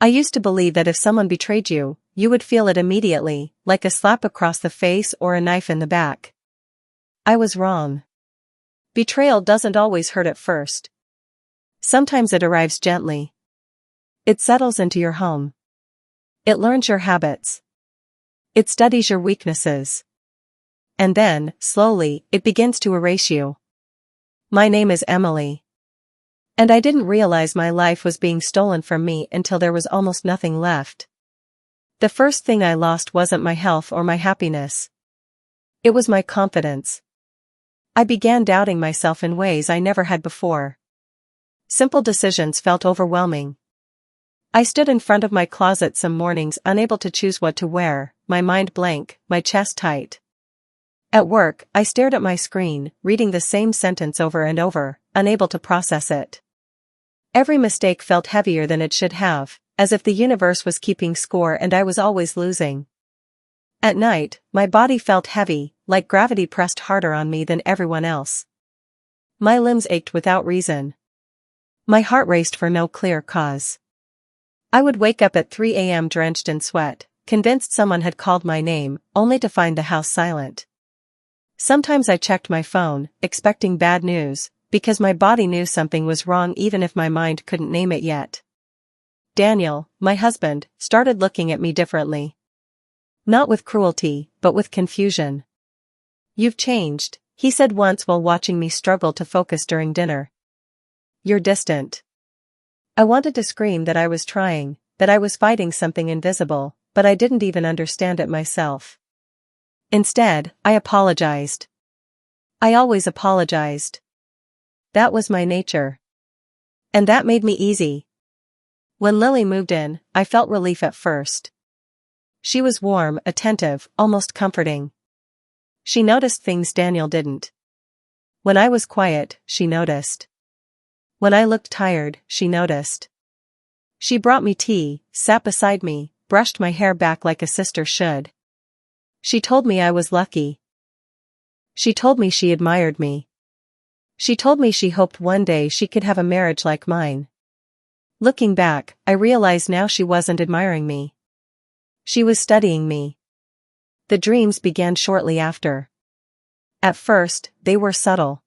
I used to believe that if someone betrayed you, you would feel it immediately, like a slap across the face or a knife in the back. I was wrong. Betrayal doesn't always hurt at first. Sometimes it arrives gently. It settles into your home. It learns your habits. It studies your weaknesses. And then, slowly, it begins to erase you. My name is Emily. And I didn't realize my life was being stolen from me until there was almost nothing left. The first thing I lost wasn't my health or my happiness. It was my confidence. I began doubting myself in ways I never had before. Simple decisions felt overwhelming. I stood in front of my closet some mornings unable to choose what to wear, my mind blank, my chest tight. At work, I stared at my screen, reading the same sentence over and over, unable to process it. Every mistake felt heavier than it should have, as if the universe was keeping score and I was always losing. At night, my body felt heavy, like gravity pressed harder on me than everyone else. My limbs ached without reason. My heart raced for no clear cause. I would wake up at 3 a.m. drenched in sweat, convinced someone had called my name, only to find the house silent. Sometimes I checked my phone, expecting bad news, because my body knew something was wrong even if my mind couldn't name it yet. Daniel, my husband, started looking at me differently. Not with cruelty, but with confusion. "You've changed," he said once while watching me struggle to focus during dinner. "You're distant." I wanted to scream that I was trying, that I was fighting something invisible, but I didn't even understand it myself. Instead, I apologized. I always apologized. That was my nature. And that made me easy. When Lily moved in, I felt relief at first. She was warm, attentive, almost comforting. She noticed things Daniel didn't. When I was quiet, she noticed. When I looked tired, she noticed. She brought me tea, sat beside me, brushed my hair back like a sister should. She told me I was lucky. She told me she admired me. She told me she hoped one day she could have a marriage like mine. Looking back, I realize now she wasn't admiring me. She was studying me. The dreams began shortly after. At first, they were subtle.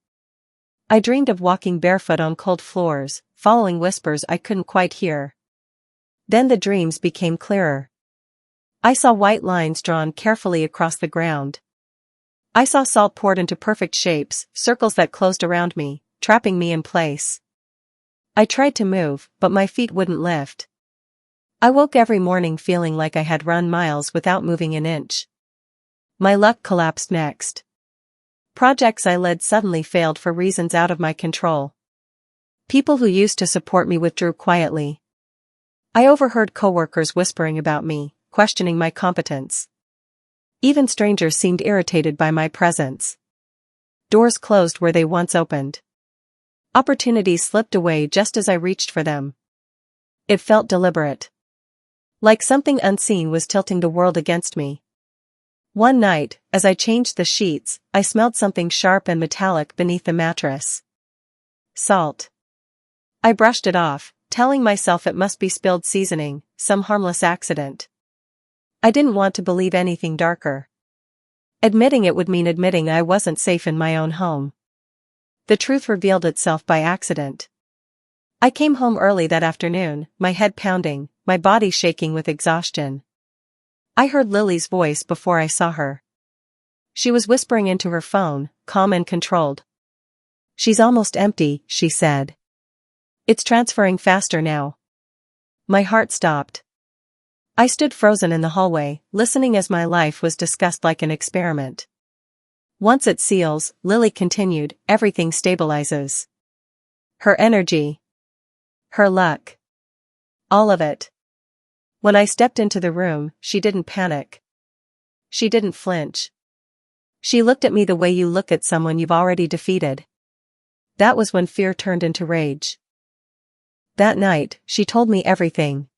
I dreamed of walking barefoot on cold floors, following whispers I couldn't quite hear. Then the dreams became clearer. I saw white lines drawn carefully across the ground. I saw salt poured into perfect shapes, circles that closed around me, trapping me in place. I tried to move, but my feet wouldn't lift. I woke every morning feeling like I had run miles without moving an inch. My luck collapsed next. Projects I led suddenly failed for reasons out of my control. People who used to support me withdrew quietly. I overheard coworkers whispering about me, questioning my competence. Even strangers seemed irritated by my presence. Doors closed where they once opened. Opportunities slipped away just as I reached for them. It felt deliberate. Like something unseen was tilting the world against me. One night, as I changed the sheets, I smelled something sharp and metallic beneath the mattress. Salt. I brushed it off, telling myself it must be spilled seasoning, some harmless accident. I didn't want to believe anything darker. Admitting it would mean admitting I wasn't safe in my own home. The truth revealed itself by accident. I came home early that afternoon, my head pounding, my body shaking with exhaustion. I heard Lily's voice before I saw her. She was whispering into her phone, calm and controlled. "She's almost empty," she said. "It's transferring faster now." My heart stopped. I stood frozen in the hallway, listening as my life was discussed like an experiment. "Once it seals," Lily continued, "everything stabilizes. Her energy. Her luck. All of it." When I stepped into the room, she didn't panic. She didn't flinch. She looked at me the way you look at someone you've already defeated. That was when fear turned into rage. That night, she told me everything.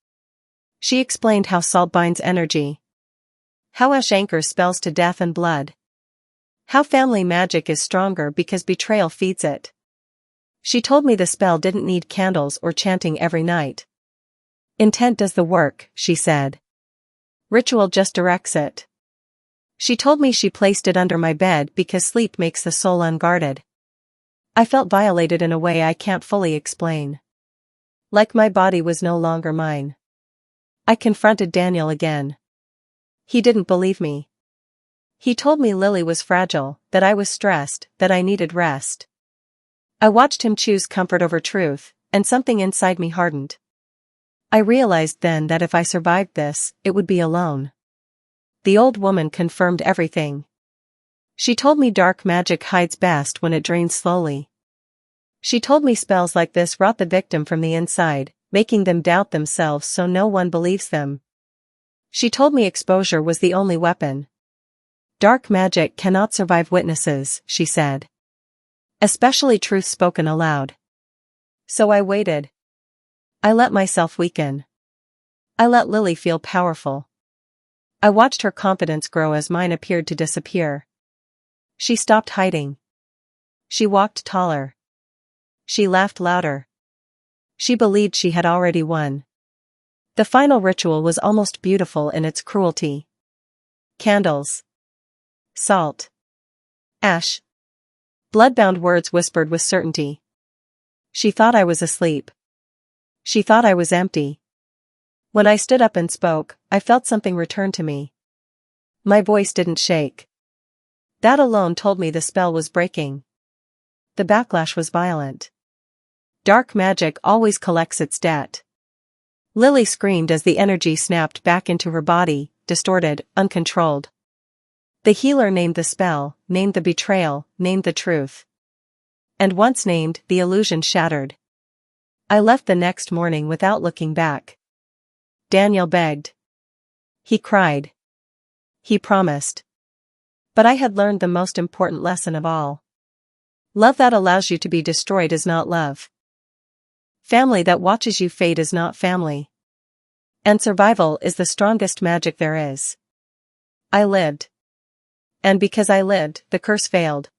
She explained how salt binds energy. How ash anchors spells to death and blood. How family magic is stronger because betrayal feeds it. She told me the spell didn't need candles or chanting every night. Intent does the work, she said. Ritual just directs it. She told me she placed it under my bed because sleep makes the soul unguarded. I felt violated in a way I can't fully explain. Like my body was no longer mine. I confronted Daniel again. He didn't believe me. He told me Lily was fragile, that I was stressed, that I needed rest. I watched him choose comfort over truth, and something inside me hardened. I realized then that if I survived this, it would be alone. The old woman confirmed everything. She told me dark magic hides best when it drains slowly. She told me spells like this rot the victim from the inside, making them doubt themselves so no one believes them. She told me exposure was the only weapon. Dark magic cannot survive witnesses, she said. Especially truth spoken aloud. So I waited. I let myself weaken. I let Lily feel powerful. I watched her confidence grow as mine appeared to disappear. She stopped hiding. She walked taller. She laughed louder. She believed she had already won. The final ritual was almost beautiful in its cruelty. Candles. Salt. Ash. Bloodbound words whispered with certainty. She thought I was asleep. She thought I was empty. When I stood up and spoke, I felt something return to me. My voice didn't shake. That alone told me the spell was breaking. The backlash was violent. Dark magic always collects its debt. Lily screamed as the energy snapped back into her body, distorted, uncontrolled. The healer named the spell, named the betrayal, named the truth. And once named, the illusion shattered. I left the next morning without looking back. Daniel begged. He cried. He promised. But I had learned the most important lesson of all. Love that allows you to be destroyed is not love. Family that watches you fade is not family. And survival is the strongest magic there is. I lived. And because I lived, the curse failed.